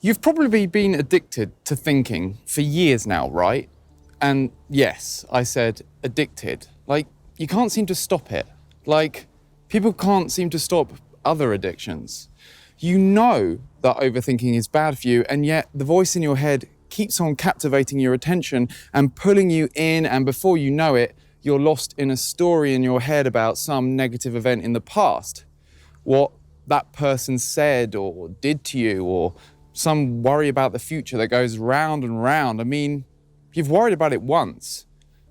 You've probably been addicted to thinking for years now, right? And yes, I said addicted. Like, you can't seem to stop it. Like, people can't seem to stop other addictions. You know that overthinking is bad for you, and yet the voice in your head keeps on captivating your attention and pulling you in, and before you know it, you're lost in a story in your head about some negative event in the past. What that person said or did to you, or some worry about the future that goes round and round. I mean, you've worried about it once.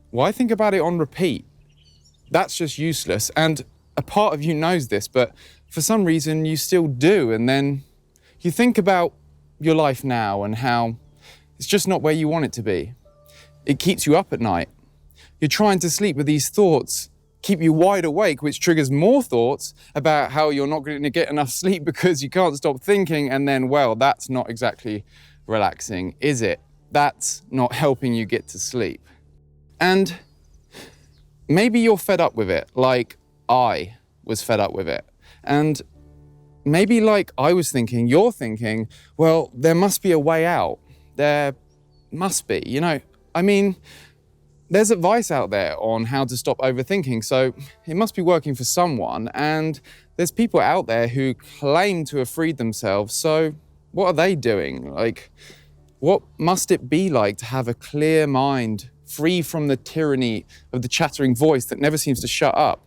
Why think about it on repeat? That's just useless. And a part of you knows this, but for some reason you still do. And then you think about your life now and how it's just not where you want it to be. It keeps you up at night. You're trying to sleep with these thoughts keep you wide awake, which triggers more thoughts about how you're not going to get enough sleep because you can't stop thinking. And then, well, that's not exactly relaxing, is it? That's not helping you get to sleep. And maybe you're fed up with it, like I was fed up with it. And maybe like I was thinking, you're thinking, well, there must be a way out. There must be, I mean, there's advice out there on how to stop overthinking, so it must be working for someone, and there's people out there who claim to have freed themselves, so what are they doing? Like, what must it be like to have a clear mind, free from the tyranny of the chattering voice that never seems to shut up?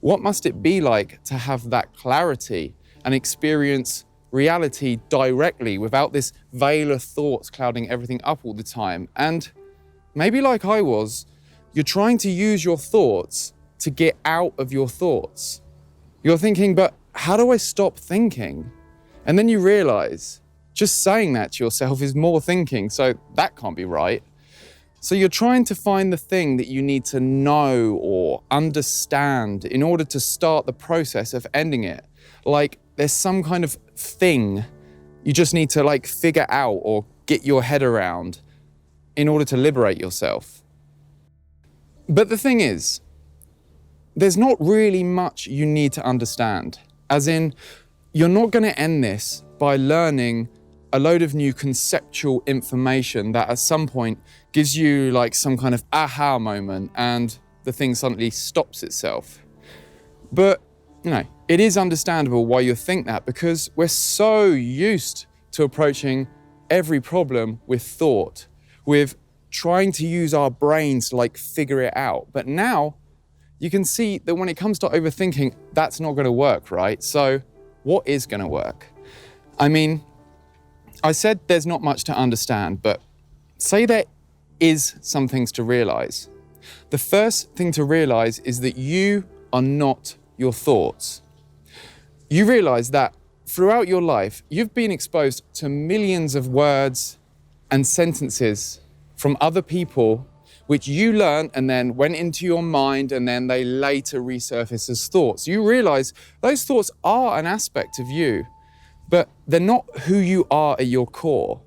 What must it be like to have that clarity and experience reality directly without this veil of thoughts clouding everything up all the time? And maybe like I was, you're trying to use your thoughts to get out of your thoughts. You're thinking, but how do I stop thinking? And then you realize just saying that to yourself is more thinking, so that can't be right. So you're trying to find the thing that you need to know or understand in order to start the process of ending it. Like there's some kind of thing you just need to figure out or get your head around in order to liberate yourself. But the thing is, there's not really much you need to understand. As in, you're not going to end this by learning a load of new conceptual information that at some point gives you some kind of aha moment and the thing suddenly stops itself. But, it is understandable why you think that, because we're so used to approaching every problem with thought, with trying to use our brains to figure it out. But now you can see that when it comes to overthinking, that's not going to work, right? So what is going to work? I mean, I said there's not much to understand, but say there is some things to realize. The first thing to realize is that you are not your thoughts. You realize that throughout your life, you've been exposed to millions of words and sentences from other people, which you learned and then went into your mind, and then they later resurface as thoughts. You realize those thoughts are an aspect of you, but they're not who you are at your core.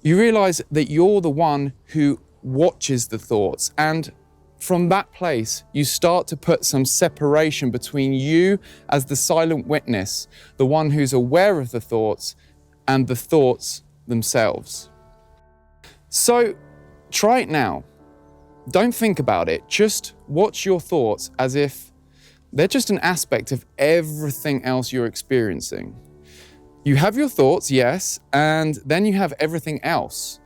You realize that you're the one who watches the thoughts, and from that place, you start to put some separation between you as the silent witness, the one who's aware of the thoughts, and the thoughts themselves. So try it now. Don't think about it. Just watch your thoughts as if they're just an aspect of everything else you're experiencing. You have your thoughts, yes, and then you have everything else.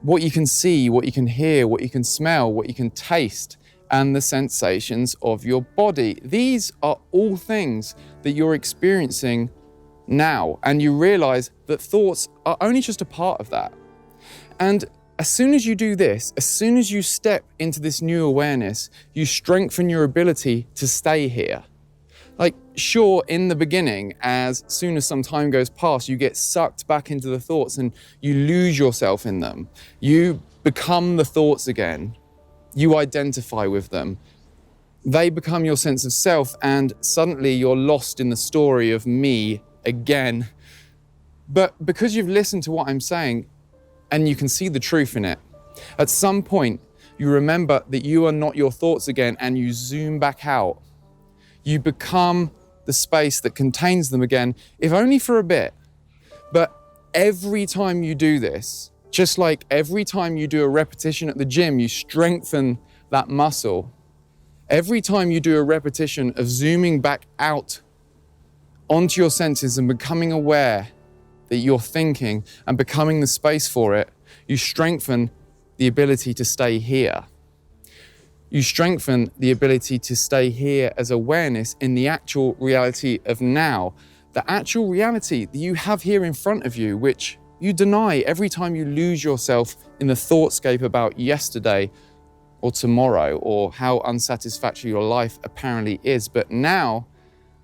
What you can see, what you can hear, what you can smell, what you can taste, and the sensations of your body. These are all things that you're experiencing now, and you realize that thoughts are only just a part of that. And as soon as you do this, as soon as you step into this new awareness, you strengthen your ability to stay here. Sure, in the beginning, as soon as some time goes past, you get sucked back into the thoughts and you lose yourself in them. You become the thoughts again. You identify with them. They become your sense of self, and suddenly you're lost in the story of me again. But because you've listened to what I'm saying, and you can see the truth in it, at some point, you remember that you are not your thoughts again, and you zoom back out. You become the space that contains them again, if only for a bit. But every time you do this, just like every time you do a repetition at the gym, you strengthen that muscle. Every time you do a repetition of zooming back out onto your senses and becoming aware that you're thinking and becoming the space for it, you strengthen the ability to stay here. You strengthen the ability to stay here as awareness in the actual reality of now, the actual reality that you have here in front of you, which you deny every time you lose yourself in the thoughtscape about yesterday or tomorrow or how unsatisfactory your life apparently is. But now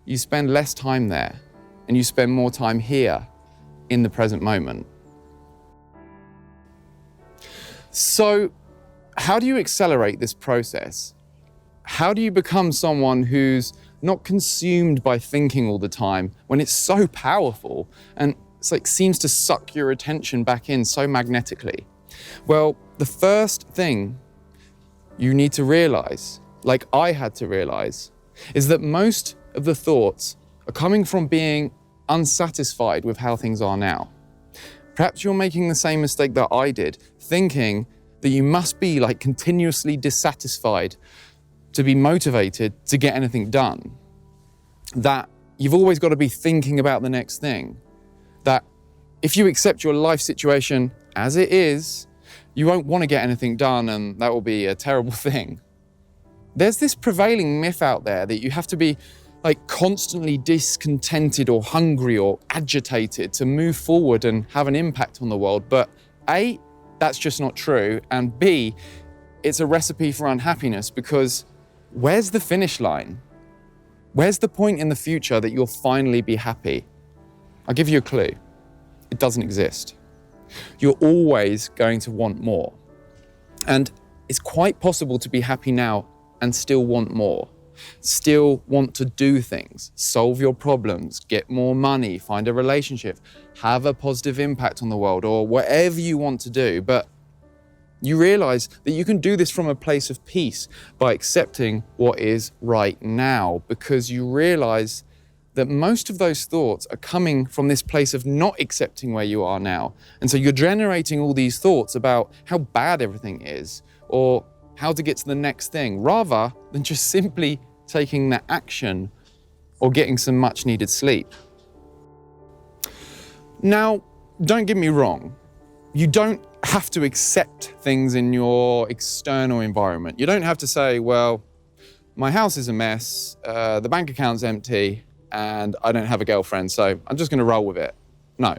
you spend less time there and you spend more time here in the present moment. So how do you accelerate this process? How do you become someone who's not consumed by thinking all the time when it's so powerful and it's like seems to suck your attention back in so magnetically? Well, the first thing you need to realize, like I had to realize, is that most of the thoughts are coming from being unsatisfied with how things are now. Perhaps you're making the same mistake that I did, thinking that you must be like continuously dissatisfied to be motivated to get anything done. That you've always got to be thinking about the next thing. That if you accept your life situation as it is, you won't want to get anything done and that will be a terrible thing. There's this prevailing myth out there that you have to be like constantly discontented or hungry or agitated to move forward and have an impact on the world. But A, that's just not true. And B, it's a recipe for unhappiness, because where's the finish line? Where's the point in the future that you'll finally be happy? I'll give you a clue. It doesn't exist. You're always going to want more. And it's quite possible to be happy now and still want more. Still want to do things, solve your problems, get more money, find a relationship, have a positive impact on the world, or whatever you want to do. But you realize that you can do this from a place of peace by accepting what is right now, because you realize that most of those thoughts are coming from this place of not accepting where you are now. And so you're generating all these thoughts about how bad everything is or how to get to the next thing, rather than just simply taking that action or getting some much needed sleep. Now, don't get me wrong. You don't have to accept things in your external environment. You don't have to say, well, my house is a mess, the bank account's empty, and I don't have a girlfriend, so I'm just gonna roll with it. No.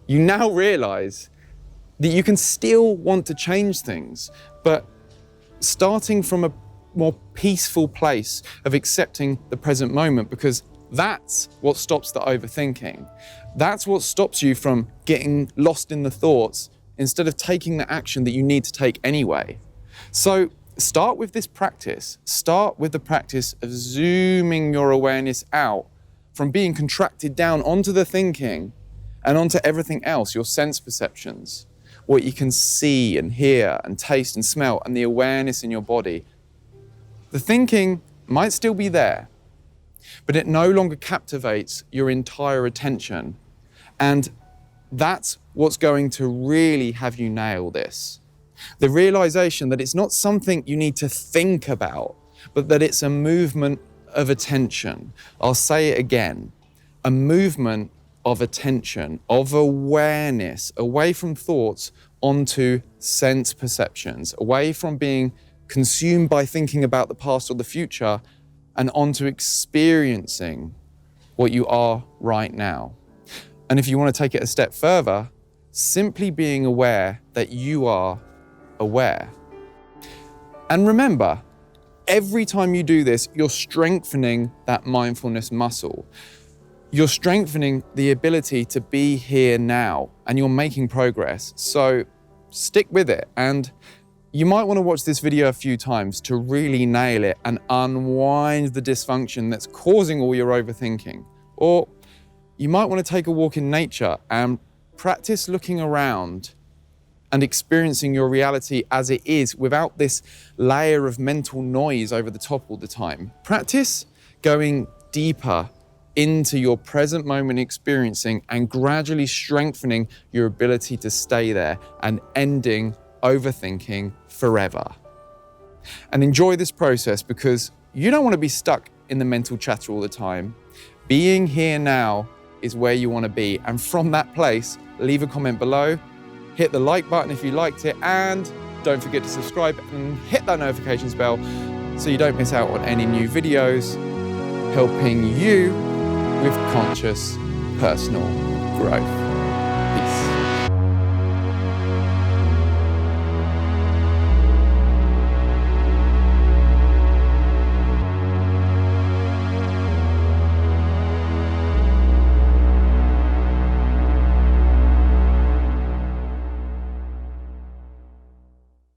You now realize that you can still want to change things, but starting from a more peaceful place of accepting the present moment, because that's what stops the overthinking. That's what stops you from getting lost in the thoughts instead of taking the action that you need to take anyway. So start with this practice. Start with the practice of zooming your awareness out from being contracted down onto the thinking and onto everything else, your sense perceptions, what you can see and hear and taste and smell, and the awareness in your body. The thinking might still be there, but it no longer captivates your entire attention. And that's what's going to really have you nail this. The realization that it's not something you need to think about, but that it's a movement of attention. I'll say it again, a movement of attention, of awareness, away from thoughts onto sense perceptions, away from being consumed by thinking about the past or the future, and onto experiencing what you are right now. And if you want to take it a step further, simply being aware that you are aware. And remember, every time you do this, you're strengthening that mindfulness muscle. You're strengthening the ability to be here now, and you're making progress. So stick with it. And you might want to watch this video a few times to really nail it and unwind the dysfunction that's causing all your overthinking. Or you might want to take a walk in nature and practice looking around and experiencing your reality as it is without this layer of mental noise over the top all the time. Practice going deeper into your present moment experiencing and gradually strengthening your ability to stay there and ending overthinking forever. And enjoy this process because you don't want to be stuck in the mental chatter all the time. Being here now is where you want to be. And from that place, leave a comment below, hit the like button if you liked it, and don't forget to subscribe and hit that notifications bell so you don't miss out on any new videos helping you with conscious personal growth.